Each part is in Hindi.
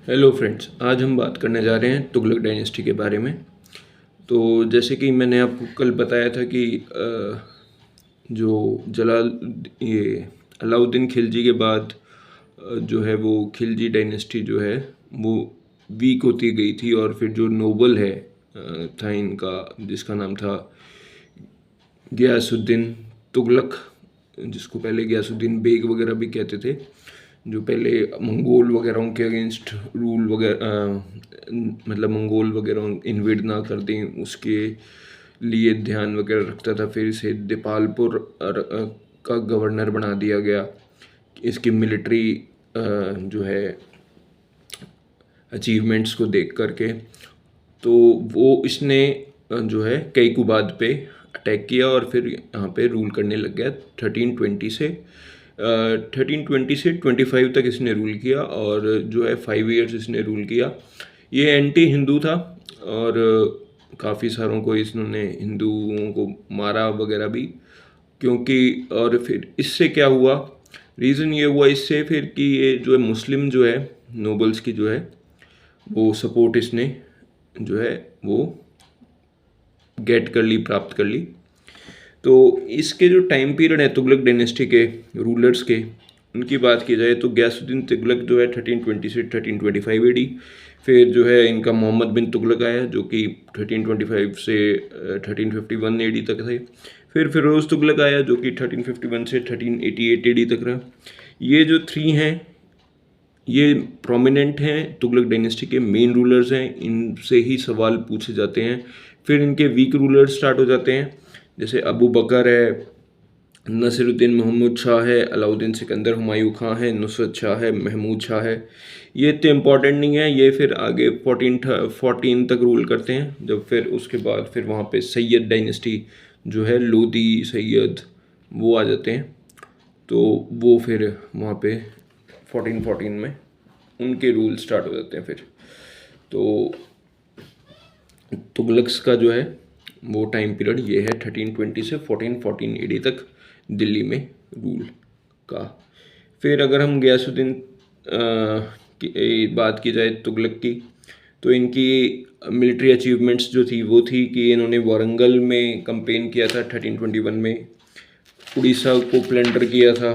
हेलो फ्रेंड्स, आज हम बात करने जा रहे हैं तुगलक डायनेस्टी के बारे में। तो जैसे कि मैंने आपको कल बताया था कि जो जलाल ये अलाउद्दीन खिलजी के बाद जो है वो खिलजी डायनेस्टी जो है वो वीक होती गई थी, और फिर जो नोबल है था इनका, जिसका नाम था गयासुद्दीन तुगलक, जिसको पहले गयासुद्दीन बेग वगैरह भी कहते थे, जो पहले मंगोल वगैरह के अगेंस्ट रूल वगैरह मतलब मंगोल वगैरह इन्वेड ना कर दें उसके लिए ध्यान वगैरह रखता था। फिर इसे दीपालपुर का गवर्नर बना दिया गया। इसकी मिलिट्री जो है अचीवमेंट्स को देख करके, तो वो इसने जो है कैकुबाद पे अटैक किया और फिर यहाँ पे रूल करने लग गया। 1320 से 25 तक इसने रूल किया, और जो है 5 ईयर्स इसने रूल किया। ये एंटी हिंदू था, और काफ़ी सारों को इसने हिंदुओं को मारा वगैरह भी, क्योंकि और फिर इससे क्या हुआ, रीज़न ये हुआ इससे फिर कि ये जो है मुस्लिम जो है नोबल्स की जो है वो सपोर्ट इसने जो है वो गेट कर ली, प्राप्त कर ली। तो इसके जो टाइम पीरियड है तुगलक डायनेस्टी के रूलर्स के, उनकी बात की जाए तो गयासुद्दीन तुगलक जो है 1320 से 1325 एडी। फिर जो है इनका मोहम्मद बिन तुगलक आया, जो कि 1325 से 1351 एडी तक थे। फिर फिरोज़ तुगलक आया, जो कि 1351 से 1388 एडी तक रहा। ये जो थ्री हैं ये प्रोमिनेंट हैं, तुगलक डायनेस्टी के मेन रूलर्स हैं, इनसे ही सवाल पूछे जाते हैं। फिर इनके वीक रूलर्स स्टार्ट हो जाते हैं, जैसे अबू बकर है, नसीरुद्दीन महमूद शाह है, अलाउद्दीन सिकंदर हुमायूं खां है, नुसरत शाह है, महमूद शाह है। ये इतने इम्पॉर्टेंट नहीं है, ये फिर आगे 14 तक रूल करते हैं, जब फिर उसके बाद फिर वहाँ पे सैयद डायनेस्टी जो है लोदी सैयद वो आ जाते हैं। तो वो फिर वहाँ पे 1414 में उनके रूल स्टार्ट हो जाते हैं। फिर तो तुगलक्स का जो है वो टाइम पीरियड ये है 1320 से 1414 एडी तक दिल्ली में रूल का। फिर अगर हम गयासुद्दीन की बात की जाए तुगलक की, तो इनकी मिलिट्री अचीवमेंट्स जो थी वो थी कि इन्होंने वारंगल में कंपेन किया था 1321 में, उड़ीसा को प्लेंडर किया था,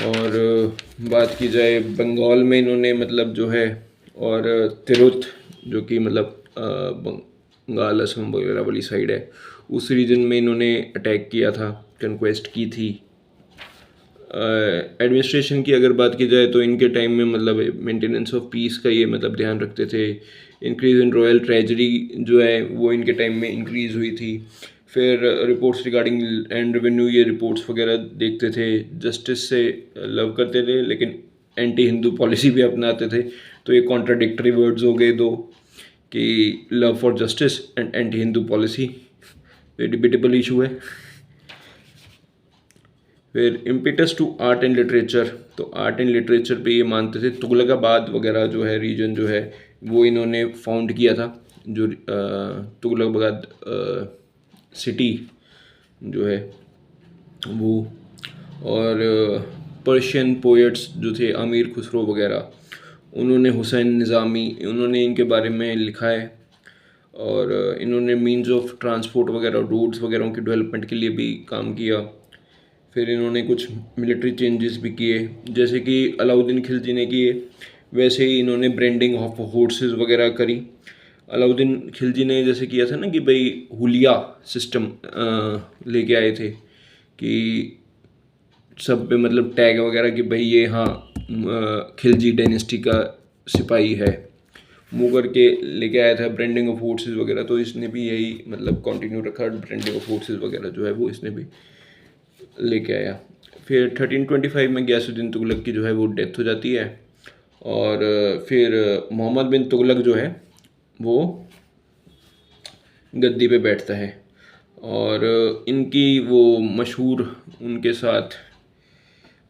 और बात की जाए बंगाल में इन्होंने मतलब जो है, और तिरुत जो कि मतलब बंगाल असम वगैरह वाली साइड है, उस रीजन में इन्होंने अटैक किया था, कंक्वेस्ट की थी। एडमिनिस्ट्रेशन की अगर बात की जाए तो इनके टाइम में मतलब मेंटेनेंस ऑफ पीस का ये मतलब ध्यान रखते थे। इंक्रीज इन रॉयल ट्रेजरी जो है वो इनके टाइम में इंक्रीज हुई थी। फिर रिपोर्ट्स रिगार्डिंग एंड रेवेन्यू, ये रिपोर्ट्स वगैरह देखते थे। जस्टिस से लव करते थे, लेकिन एंटी हिंदू पॉलिसी भी अपनाते थे। तो ये कॉन्ट्राडिक्टरी वर्ड्स हो गए दो, कि love for justice and anti Hindu policy, ये डिबेटेबल इशू है। फिर impetus to art and literature, तो आर्ट एंड लिटरेचर पे ये मानते थे तुगलकाबाद वगैरह जो है रीजन जो है वो इन्होंने फाउंड किया था, जो तुगलकाबाद सिटी जो है वो। और पर्शियन पोएट्स जो थे अमीर खुसरो वगैरह, उन्होंने हुसैन निज़ामी, उन्होंने इनके बारे में लिखा है। और इन्होंने मीन्स ऑफ ट्रांसपोर्ट वगैरह, रोड्स वगैरह की डेवलपमेंट के लिए भी काम किया। फिर इन्होंने कुछ मिलिट्री चेंजेस भी किए, जैसे कि अलाउद्दीन खिलजी ने किए, वैसे ही इन्होंने ब्रांडिंग ऑफ हॉर्सेस वगैरह करी। अलाउद्दीन खिलजी ने जैसे किया था ना कि भाई हुलिया सिस्टम लेके आए थे, कि सब पे मतलब टैग वगैरह कि भाई ये हाँ खिलजी डायनेस्टी का सिपाही है, मुँह करके लेके आया था ब्रांडिंग ऑफ फोर्सेस वगैरह। तो इसने भी यही मतलब कंटिन्यू रखा, ब्रांडिंग ऑफ फोर्सेस वगैरह जो है वो इसने भी लेके आया। फिर 1325 में गयासुद्दीन तुगलक की जो है वो डेथ हो जाती है, और फिर मोहम्मद बिन तुगलक जो है वो गद्दी पे बैठता है। और इनकी वो मशहूर उनके साथ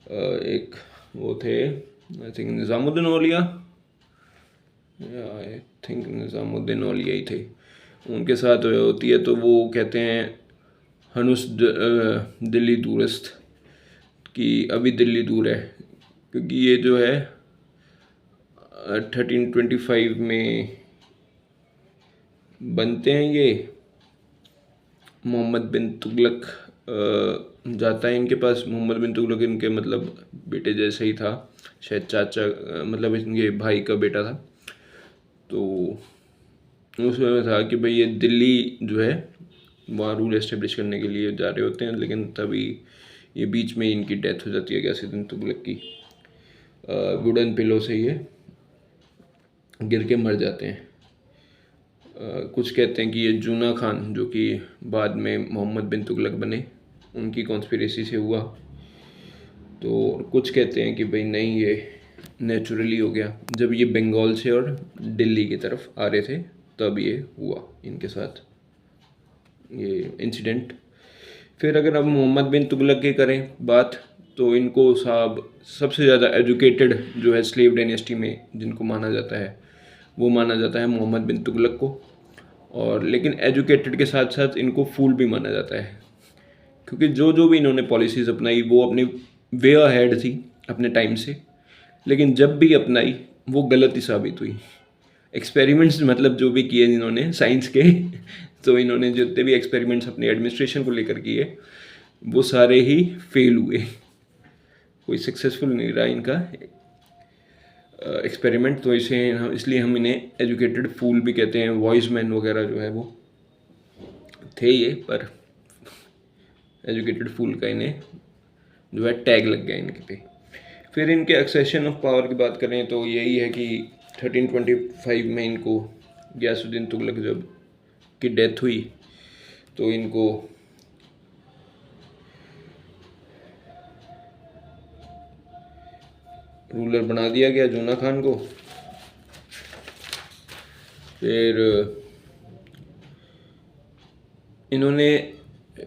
एक वो थे, I think Nizamuddin Auliya, I think Nizamuddin Auliya ही थे, उनके साथ होती है। तो वो कहते हैं हनुस दिल्ली दूरस्त, कि अभी दिल्ली दूर है, क्योंकि ये जो है 1325 में बनते हैं ये। मोहम्मद बिन तुगलक जाता है इनके पास। मोहम्मद बिन तुगलक इनके मतलब बेटे जैसे ही था, शायद चाचा, मतलब इनके भाई का बेटा था। तो उसमें था कि भाई ये दिल्ली जो है वहाँ रूल एस्टेब्लिश करने के लिए जा रहे होते हैं, लेकिन तभी ये बीच में इनकी डेथ हो जाती है गयासुद्दीन तुगलक की। वुडन पिलो से ये गिर के मर जाते हैं। कुछ कहते हैं कि ये जूना खान जो कि बाद में मोहम्मद बिन तुगलक बने, उनकी कॉन्स्पिरेसी से हुआ। तो कुछ कहते हैं कि भाई नहीं, ये नेचुरली हो गया जब ये बंगाल से और दिल्ली की तरफ आ रहे थे, तब ये हुआ इनके साथ ये इंसिडेंट। फिर अगर अब मोहम्मद बिन तुगलक की करें बात, तो इनको साहब सबसे ज़्यादा एजुकेटेड जो है स्लेव डायनेस्टी में जिनको माना जाता है, वो माना जाता है मोहम्मद बिन तुगलक को। और लेकिन एजुकेटेड के साथ साथ इनको फूल भी माना जाता है, क्योंकि जो जो भी इन्होंने पॉलिसीज़ अपनाई वो अपनी वे अहेड थी अपने टाइम से, लेकिन जब भी अपनाई वो गलत ही साबित हुई। एक्सपेरिमेंट्स मतलब जो भी किए इन्होंने साइंस के तो इन्होंने जितने भी एक्सपेरिमेंट्स अपने एडमिनिस्ट्रेशन को लेकर किए वो सारे ही फेल हुए, कोई सक्सेसफुल नहीं रहा इनका एक्सपेरिमेंट। तो इसलिए हम इन्हें एजुकेटेड फूल भी कहते हैं। वॉइस मैन वगैरह जो है वो थे ये, पर एजुकेटेड फूल का इन्हें जो है टैग लग गया इनके पे। फिर इनके एक्सेशन ऑफ पावर की बात करें तो यही है कि 1325 में इनको गयासुद्दीन तुगलक जब की डेथ हुई तो इनको रूलर बना दिया गया, जूना खान को। फिर इन्होंने,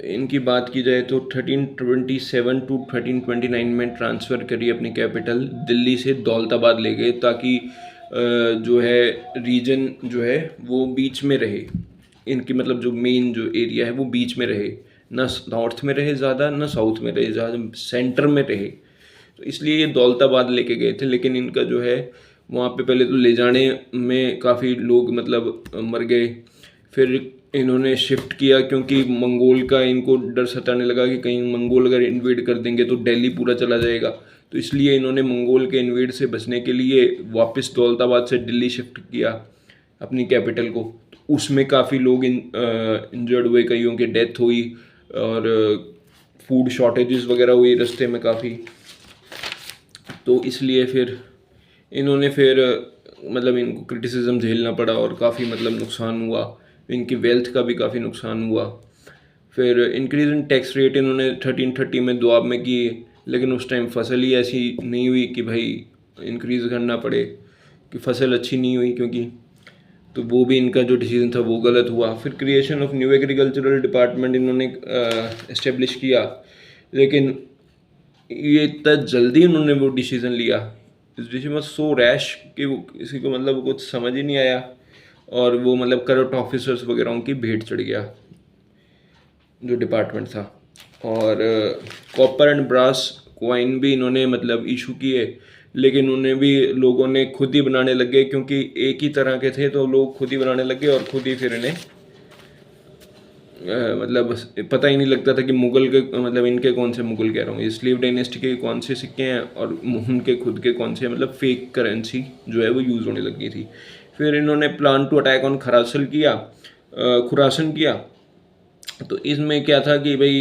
इनकी बात की जाए तो 1327 टू 1329 में ट्रांसफ़र करी अपनी कैपिटल, दिल्ली से दौलताबाद ले गए, ताकि जो है रीजन जो है वो बीच में रहे। इनकी मतलब जो मेन जो एरिया है वो बीच में रहे, ना नॉर्थ में रहे ज़्यादा, ना साउथ में रहे ज़्यादा, सेंटर में रहे। तो इसलिए ये दौलताबाद लेके गए थे। लेकिन इनका जो है वहाँ पे पहले तो ले जाने में काफ़ी लोग मतलब मर गए। फिर इन्होंने शिफ्ट किया, क्योंकि मंगोल का इनको डर सताने लगा कि कहीं मंगोल अगर इन्वेड कर देंगे तो दिल्ली पूरा चला जाएगा। तो इसलिए इन्होंने मंगोल के इन्वेड से बचने के लिए वापस दौलताबाद से दिल्ली शिफ्ट किया अपनी कैपिटल को। तो उसमें काफ़ी लोग इंजर्ड हुए, कईयों की डेथ हुई और फूड शॉर्टेजेस वगैरह हुई रास्ते में काफ़ी। तो इसलिए फिर इन्होंने फिर मतलब इनको क्रिटिसिज्म झेलना पड़ा और काफ़ी मतलब नुकसान हुआ, इनकी वेल्थ का भी काफ़ी नुकसान हुआ। फिर इंक्रीज इन टैक्स रेट इन्होंने 1330 में दुआब में की, लेकिन उस टाइम फसल ही ऐसी नहीं हुई कि भाई इंक्रीज़ करना पड़े, कि फसल अच्छी नहीं हुई क्योंकि, तो वो भी इनका जो डिसीजन था वो गलत हुआ। फिर creation of new agricultural department इन्होंने इस्टेब्लिश किया, लेकिन ये इतना जल्दी उन्होंने वो डिसीज़न लिया, इस डिसीजन में सो रैश कि वो किसी को मतलब कुछ समझ ही नहीं आया, और वो मतलब करप्ट ऑफिसर्स वगैरह की भेंट चढ़ गया जो डिपार्टमेंट था। और कॉपर एंड ब्रास कॉइन भी इन्होंने मतलब इशू किए, लेकिन उन्हें भी लोगों ने खुद ही बनाने लग गए, क्योंकि एक ही तरह के थे तो लोग खुद ही बनाने लग गए, और खुद ही फिर इन्हें मतलब पता ही नहीं लगता था कि मुगल के मतलब इनके कौन से मुगल कह रहा हूँ, स्लेव डायनेस्टी के कौन से सिक्के हैं और उनके खुद के कौन से मतलब फेक करेंसी जो है वो यूज़ होने लगी थी। फिर इन्होंने plan to attack on Khurasan किया। तो इसमें क्या था कि भाई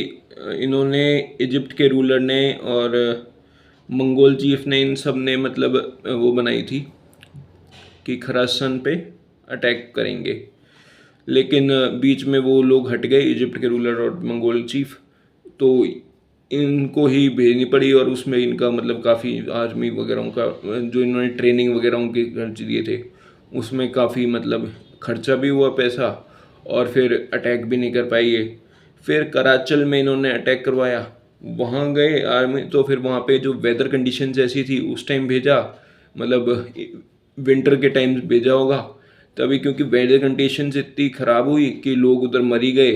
इन्होंने इजिप्ट के रूलर ने और मंगोल चीफ ने, इन सब ने मतलब वो बनाई थी कि खुरासन पे अटैक करेंगे, लेकिन बीच में वो लोग हट गए, इजिप्ट के रूलर और मंगोल चीफ, तो इनको ही भेजनी पड़ी। और उसमें इनका मतलब काफ़ी आर्मी वगैरह का जो इन्होंने ट्रेनिंग वगैरह उनके खर्च दिए थे, उसमें काफ़ी मतलब खर्चा भी हुआ पैसा, और फिर अटैक भी नहीं कर पाई ये। फिर कराचल में इन्होंने अटैक करवाया, वहाँ गए आर्मी, तो फिर वहाँ पे जो वेदर कंडीशंस ऐसी थी उस टाइम भेजा, मतलब विंटर के टाइम भेजा होगा तभी, क्योंकि वेदर कंडीशंस इतनी ख़राब हुई कि लोग उधर मर ही गए,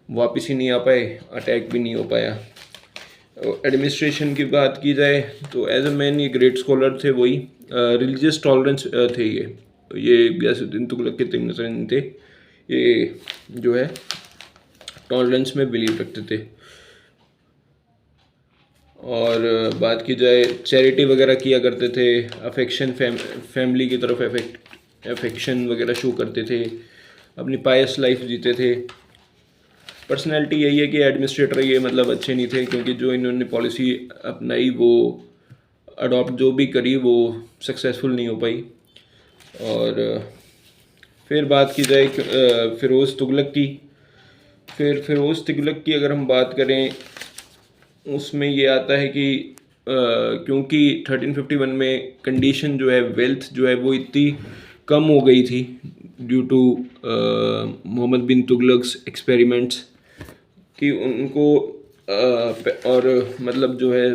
वापस ही नहीं आ पाए, अटैक भी नहीं हो पाया। एडमिनिस्ट्रेशन की बात की जाए तो एज अ मैन ये ग्रेट स्कॉलर थे, वही रिलीजियस टॉलरेंस थे ये गयासुद्दीन तुगलक के 3 थे। ये जो है टॉलरेंस में बिलीव रखते थे। और बात की जाए चैरिटी वगैरह किया करते थे, अफेक्शन फैमिली की तरफ अफेक्शन वगैरह शो करते थे, अपनी पायस लाइफ जीते थे। पर्सनैलिटी यही है कि एडमिनिस्ट्रेटर ये मतलब अच्छे नहीं थे, क्योंकि जो इन्होंने पॉलिसी अपनाई वो अडॉप्ट जो भी करी वो सक्सेसफुल नहीं हो पाई। और फिर बात की जाए फ़िरोज़ तुगलक की। फ़िरोज़ तुगलक की अगर हम बात करें, उसमें ये आता है कि क्योंकि 1351 में कंडीशन जो है वेल्थ जो है वो इतनी कम हो गई थी due to Mohammad bin Tughlaq's experiments, कि उनको और मतलब जो है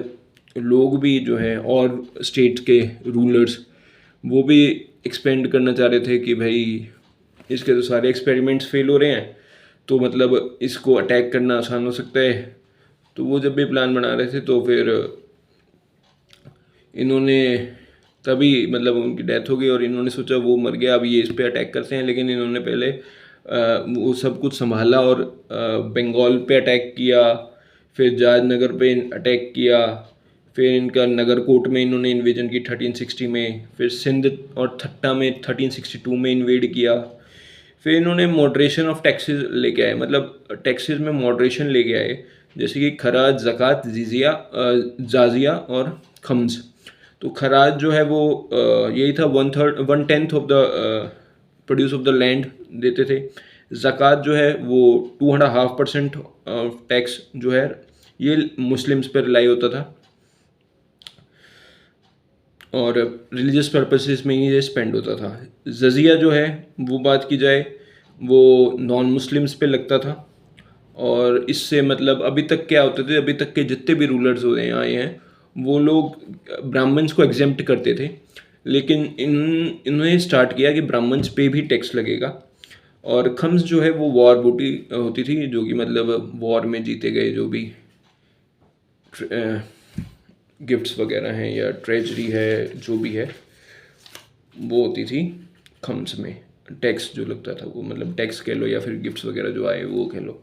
लोग भी जो है और स्टेट के रूलर्स वो भी एक्सपेंड करना चाह रहे थे कि भाई इसके तो सारे एक्सपेरिमेंट्स फेल हो रहे हैं, तो मतलब इसको अटैक करना आसान हो सकता है। तो वो जब भी प्लान बना रहे थे तो फिर इन्होंने तभी मतलब उनकी डेथ हो गई और इन्होंने सोचा वो मर गया, अब ये इस पे अटैक करते हैं। लेकिन इन्होंने पहले वो सब कुछ संभाला और बंगाल पे अटैक किया, फिर जाजनगर पे अटैक किया, फिर इनका नगरकोट में इन्होंने इन्वेजन की 1360 में, फिर सिंध और थट्टा में 1362 में इन्वेड किया। फिर इन्होंने मॉडरेशन ऑफ टैक्सेस लेके आए, मतलब टैक्सेस में मॉडरेशन लेके आए, जैसे कि खराज, ज़कात, जाजिया और खम्स। तो खराज जो है वो यही था 1/10 of the produce of the land देते थे। ज़कात जो है वो 2.5% टैक्स जो है ये मुस्लिम्स पर रिलाई होता था और रिलीजियस पर्पसेस में ही ये स्पेंड होता था। जजिया जो है वो बात की जाए वो नॉन मुस्लिम्स पे लगता था, और इससे मतलब अभी तक क्या होते थे, अभी तक के जितने भी रूलर्स हुए हैं आए हैं वो लोग ब्राह्मण्स को एग्जेम्प्ट करते थे, लेकिन इन्होंने स्टार्ट किया कि ब्राह्मण्स पे भी टैक्स लगेगा। और खम्स जो है वो वॉर बूटी होती थी, जो कि मतलब वॉर में जीते गए जो भी गिफ्ट्स वगैरह हैं या ट्रेजरी है जो भी है वो होती थी खम्स में। टैक्स जो लगता था वो मतलब टैक्स कह लो या फिर गिफ्ट्स वगैरह जो आए वो कह लो,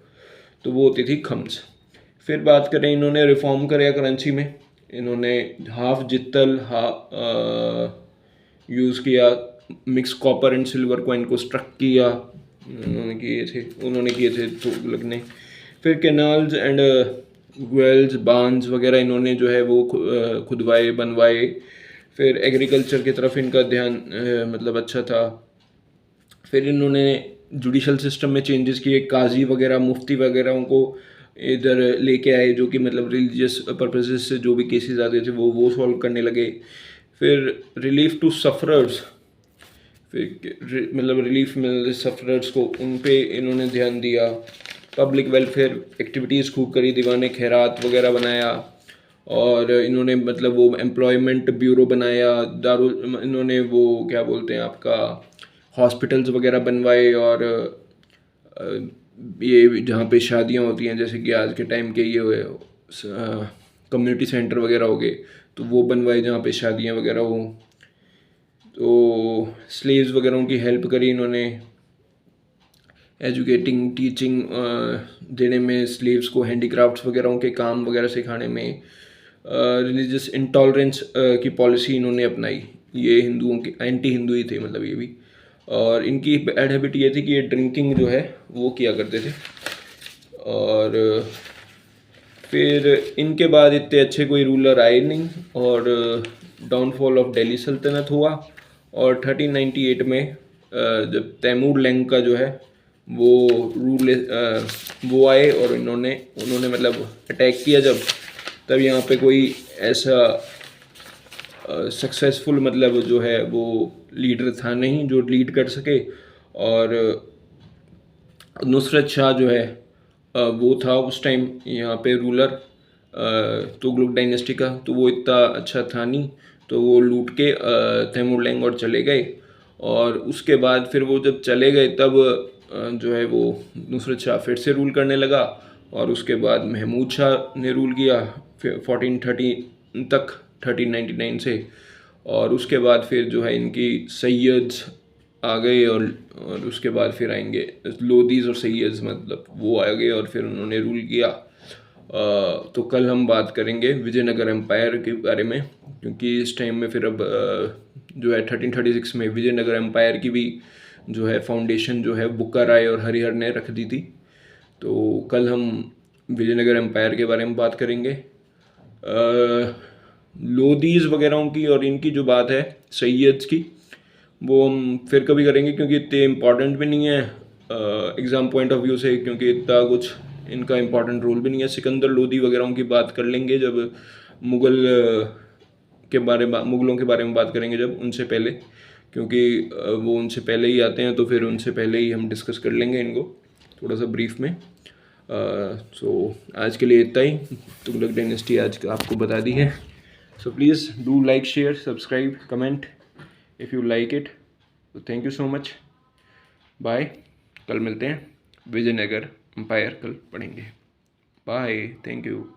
तो वो होती थी खम्स। फिर बात करें इन्होंने रिफॉर्म कराया करेंसी में, इन्होंने हाफ जित्तल यूज़ किया, mix copper and silver coin को स्ट्रक किया, उन्होंने किए थे तुगलक ने। फिर कैनाल्स एंड वेल्स, बांध्स वगैरह इन्होंने जो है वो खुदवाए, बनवाए। फिर एग्रीकल्चर की तरफ इनका ध्यान मतलब अच्छा था। फिर इन्होंने जुडिशल सिस्टम में चेंजेस किए, काजी वगैरह, मुफ्ती वगैरह को इधर लेके आए, जो कि मतलब रिलीजियस पर्पसेस से जो भी केसेस आते थे वो सॉल्व करने लगे। फिर रिलीफ टू सफरर्स, फिर मतलब रिलीफ मिल सफरर्स को, उन पे इन्होंने ध्यान दिया। पब्लिक वेलफेयर एक्टिविटीज़ खूब करी, दीवाने खैरात वगैरह बनाया, और इन्होंने मतलब वो एम्प्लॉयमेंट ब्यूरो बनाया, इन्होंने वो क्या बोलते हैं आपका हॉस्पिटल्स वगैरह बनवाए, और ये जहाँ पे शादियाँ होती हैं जैसे कि आज के टाइम के ये हुए कम्युनिटी सेंटर वगैरह हो गए, तो वो बनवाए जहाँ पे शादियाँ वगैरह हो। तो स्लेव्स वगैरह उनकी हेल्प करी इन्होंने, एजुकेटिंग, टीचिंग देने में स्लेव्स को, हैंडीक्राफ्ट्स वगैरह उनके काम वगैरह सिखाने में। रिलीजियस इंटॉलरेंस की पॉलिसी इन्होंने अपनाई, ये हिंदुओं के एंटी हिंदू ही थे मतलब ये भी। और इनकी बैड हैबिट ये थी कि ये ड्रिंकिंग जो है वो किया करते थे। और फिर इनके बाद इतने अच्छे कोई रूलर आए नहीं, और डाउनफॉल ऑफ दिल्ली सल्तनत हुआ। और 1398 में जब तैमूर लैंग का जो है वो रूल वो आए और उन्होंने मतलब अटैक किया जब, तब यहाँ पे कोई ऐसा सक्सेसफुल मतलब जो है वो लीडर था नहीं जो लीड कर सके। और नुसरत शाह जो है वो था उस टाइम यहाँ पे रूलर तुगलक डायनेस्टी का, तो वो इतना अच्छा था नहीं, तो वो लूट के तैमूर लैंग और चले गए। और उसके बाद फिर वो जब चले गए तब जो है वो नुसरत शाह फिर से रूल करने लगा, और उसके बाद महमूद शाह ने रूल किया 1430 तक 1399 से। और उसके बाद फिर जो है इनकी सैयद्स आ गए, और उसके बाद फिर आएंगे लोदीज़ और सैयद्स, मतलब वो आ गए और फिर उन्होंने रूल किया। तो कल हम बात करेंगे विजयनगर एम्पायर के बारे में, क्योंकि इस टाइम में फिर अब जो है 1336 में विजयनगर एम्पायर की भी जो है फाउंडेशन जो है बुक्का राय और हरिहर ने रख दी थी। तो कल हम विजयनगर एम्पायर के बारे में बात करेंगे। लोदीज़ वगैरह की और इनकी जो बात है सैयद्स की, वो हम फिर कभी करेंगे, क्योंकि इतने इम्पॉर्टेंट भी नहीं है एग्ज़ाम पॉइंट ऑफ व्यू से, क्योंकि इतना कुछ इनका इम्पॉर्टेंट रोल भी नहीं है। सिकंदर लोदी वगैरह की बात कर लेंगे जब मुग़लों के बारे में बात करेंगे, जब उनसे पहले, क्योंकि वो उनसे पहले ही आते हैं, तो फिर उनसे पहले ही हम डिस्कस कर लेंगे इनको थोड़ा सा ब्रीफ में। सो आज के लिए इतना ही। तुगलक डायनेस्टी आज आपको बता दी है। So please do like, share, subscribe, comment if you like it. तो thank you so much, bye. कल मिलते हैं। विजयनगर एम्पायर कल पढ़ेंगे। Bye, thank you.